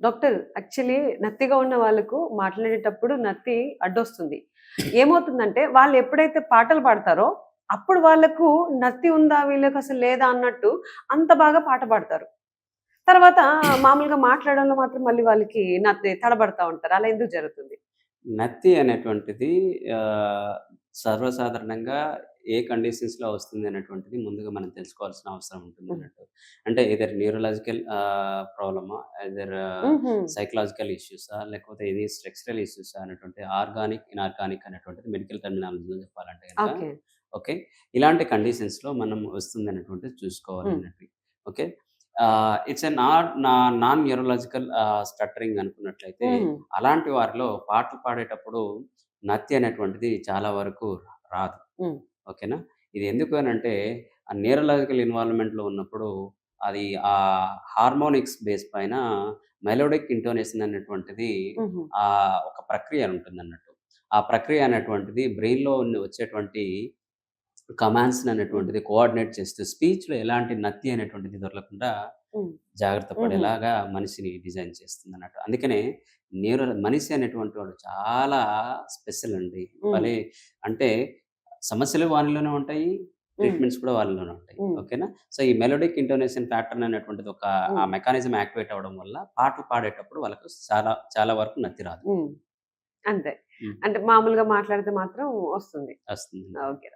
Doctor actually నత్తిగా ఉన్న వాళ్ళకు మాట్లాడేటప్పుడు నత్తి అడ్డొస్తుంది. ఏమవుతుందంటే వాళ్ళు ఎప్పుడైతే పాటలు పాడతారో అప్పుడు వాళ్ళకు నత్తి ఉందా వీళ్ళకి అసలు లేదా అన్నట్టు అంత బాగా పాట పాడతారు. తర్వాత మామూలుగా మాట్లాడడంలో మాత్రం మళ్ళీ వాళ్ళకి నత్తి తడబడతా ఉంటారు. అలా ఎందుకు జరుగుతుంది? నత్తి అనేటువంటిది ఆహ్, సర్వసాధారణంగా ఏ కండిషన్స్‌లో వస్తుంది అనేటువంటిది ముందుగా మనం తెలుసుకోవాల్సిన అవసరం హ్మ్. ఉంటుందన్నట్టు. అంటే ఐదర్ న్యూరలాజికల్ ప్రాబ్లమా? ఐదర్ హుహు. సైకలాజికల్ ఇష్యూసా? లేకపోతే ఇది స్ట్రక్చరల్ ఇష్యూసా? అనేటువంటి ఆర్గానిక్, ఇనార్గానిక్ అనేటువంటిది మెడికల్ టెర్మినాలజీలో చెప్పాలంటే గనక ఓకే. ఓకే. ఇలాంటి కండిషన్స్‌లో మనం వస్తుందనేటువంటిది హ్మ్. చూసుకోవాలన్నట్టు. Okay. It's a non neurological stuttering అనుకున్నట్లయితే హుహు. అలాంటి వారిలో పాటలు పాడేటప్పుడు నత్తి అనేటువంటిది చాలా వరకు రాదు. హ్మ్. ఓకేనా? ఇది ఎందుకు అనంటే, ఆ న్యూరలాజికల్ ఇన్వాల్వ్‌మెంట్‌లో ఉన్నప్పుడు అది హార్మోనిక్స్ బేస్ పైన మెలోడిక్ ఇంటోనేషన్ అనేటువంటిది హుహు. ఒక ప్రక్రియ ఉంటుందన్నట్టు. ఆ ప్రక్రియ అనేటువంటిది బ్రెయిన్‌లో వచ్చేటువంటి కమాండ్స్‌ని హ్మ్. అనేటువంటిది కోఆర్డినేట్ చేస్తూ స్పీచ్‌లో ఎలాంటి నత్తి అనేటువంటిది దొరలకుండా హ్మ్. జాగ్రత్త హుహు. పడేలాగా మనిషిని డిజైన్ చేస్తుందన్నట్టు. అందుకనే మనిషి అనేటువంటి వాడు చాలా స్పెషల్ అండి. హ్మ్. భలే అంటే సమస్యలు వానిలోనే ఉంటాయి. హ్మ్. ట్రీట్మెంట్స్ కూడా వాళ్ళలోనే ఉంటాయి. హ్మ్. ఓకేనా? సో, ఈ మెలోడిక్ ఇంటోనేషన్ ప్యాటర్న్ అనేటువంటిది ఆ హ్మ్. మెకానిజం యాక్టివేట్ అవ్వడం వల్ల పాటలు పాడేటప్పుడు వాళ్ళకు చాలా చాలా వరకు నత్తి రాదు. హ్మ్. అంతే. హ్మ్. అంటే మామూలుగా మాట్లాడితే మాత్రం వస్తుంది. వస్తుందండి. ఓకే.